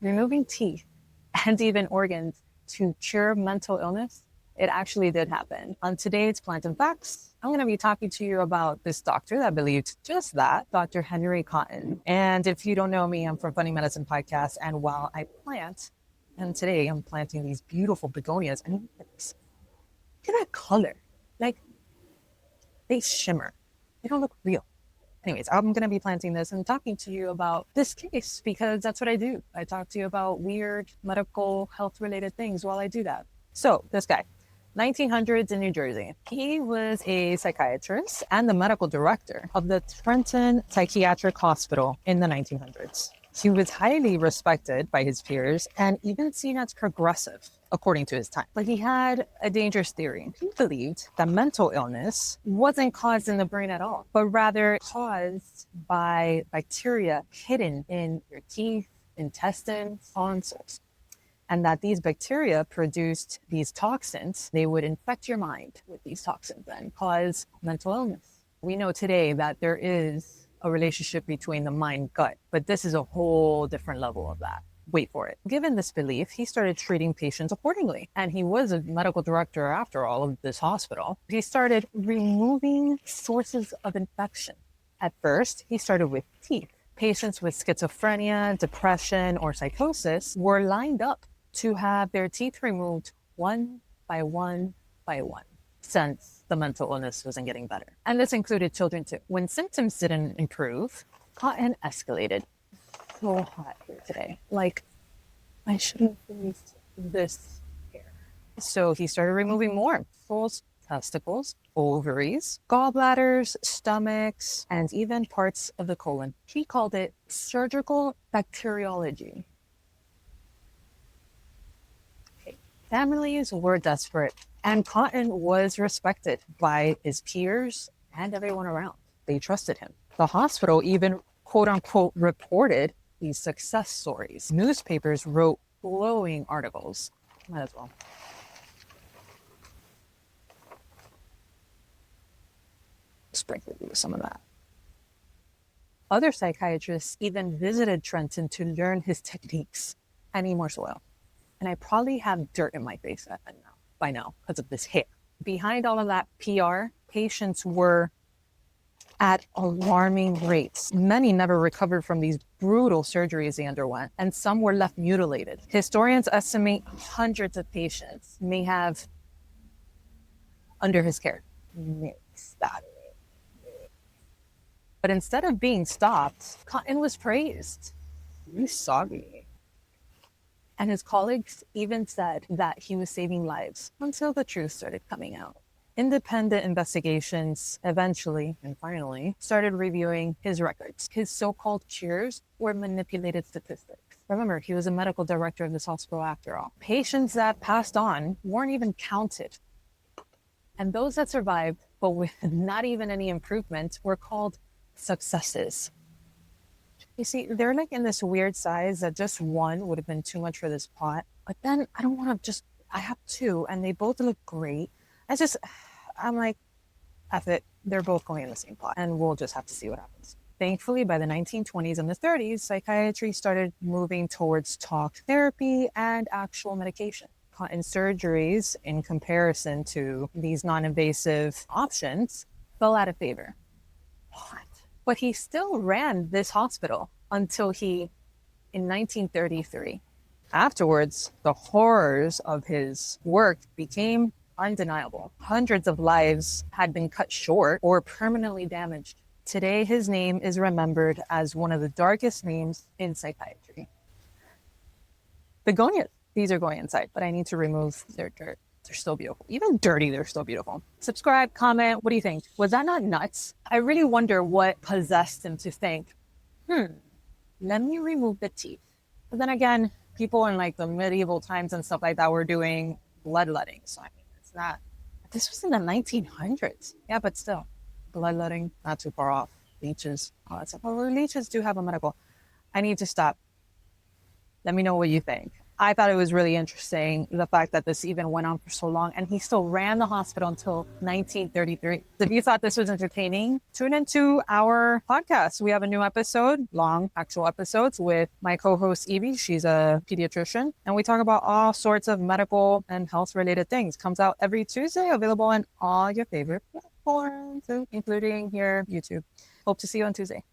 removing teeth and even organs to cure mental illness, it actually did happen. On today's Plant and Facts, I'm going to be talking to you about this doctor that believed just that, Dr. Henry Cotton. And if you don't know me, I'm from Funny Medicine Podcast. And while I plant, and today I'm planting these beautiful begonias, and look at that color. Like, they shimmer. They don't look real. Anyways, I'm going to be planting this and talking to you about this case because that's what I do. I talk to you about weird medical health related things while I do that. So this guy, 1900s in New Jersey, he was a psychiatrist and the medical director of the Trenton Psychiatric Hospital in the 1900s. He was highly respected by his peers and even seen as progressive, according to his time. But he had a dangerous theory. He believed that mental illness wasn't caused in the brain at all, but rather caused by bacteria hidden in your teeth, intestines, tonsils. And that these bacteria produced these toxins. They would infect your mind with these toxins and cause mental illness. We know today that there is a relationship between the mind gut, but this is a whole different level of that. Wait for it. Given this belief, he started treating patients accordingly. And he was a medical director after all of this hospital. He started removing sources of infection. At first, he started with teeth. Patients with schizophrenia, depression, or psychosis were lined up to have their teeth removed one by one by one, since the mental illness wasn't getting better. And this included children too. When symptoms didn't improve, Cotton escalated. So hot here today. Like, I shouldn't breathed this hair. So he started removing more souls, testicles, ovaries, gallbladders, stomachs, and even parts of the colon. He called it surgical bacteriology. Families were desperate, and Cotton was respected by his peers and everyone around. They trusted him. The hospital even, quote unquote, reported these success stories. Newspapers wrote glowing articles. Might as well. Sprinkle you with some of that. Other psychiatrists even visited Trenton to learn his techniques. I need more soil. And I probably have dirt in my face by now because of this hair. Behind all of that PR, patients were at alarming rates. Many never recovered from these brutal surgeries they underwent, and some were left mutilated. Historians estimate hundreds of patients may have, under his care, but instead of being stopped, Cotton was praised. You soggy. And his colleagues even said that he was saving lives until the truth started coming out. Independent investigations eventually and finally started reviewing his records. His so-called cures were manipulated statistics. Remember, he was a medical director of this hospital after all. Patients that passed on weren't even counted. And those that survived, but with not even any improvement, were called successes. You see, they're like in this weird size that just one would have been too much for this pot. But then I don't want to I have two and they both look great. I'm like, F it, they're both going in the same pot and we'll just have to see what happens. Thankfully, by the 1920s and the 30s, psychiatry started moving towards talk therapy and actual medication. Cotton surgeries, in comparison to these non-invasive options, fell out of favor. What? But he still ran this hospital until in 1933. Afterwards, the horrors of his work became undeniable. Hundreds of lives had been cut short or permanently damaged. Today, his name is remembered as one of the darkest names in psychiatry. Begonias, these are going inside, but I need to remove their dirt. They're still beautiful. Even dirty, they're still beautiful. Subscribe, comment. What do you think? Was that not nuts? I really wonder what possessed him to think, let me remove the teeth. But then again, people in like the medieval times and stuff like that were doing bloodletting. So I mean, it's not, this was in the 1900s. Yeah, but still, bloodletting, not too far off. Leeches, all that stuff. Well, leeches do have a medical. I need to stop. Let me know what you think. I thought it was really interesting, the fact that this even went on for so long, and he still ran the hospital until 1933. If you thought this was entertaining, tune into our podcast. We have a new episode, long actual episodes, with my co-host Evie. She's a pediatrician, and we talk about all sorts of medical and health related things. Comes out every Tuesday, available on all your favorite platforms, including here, YouTube. Hope to see you on Tuesday.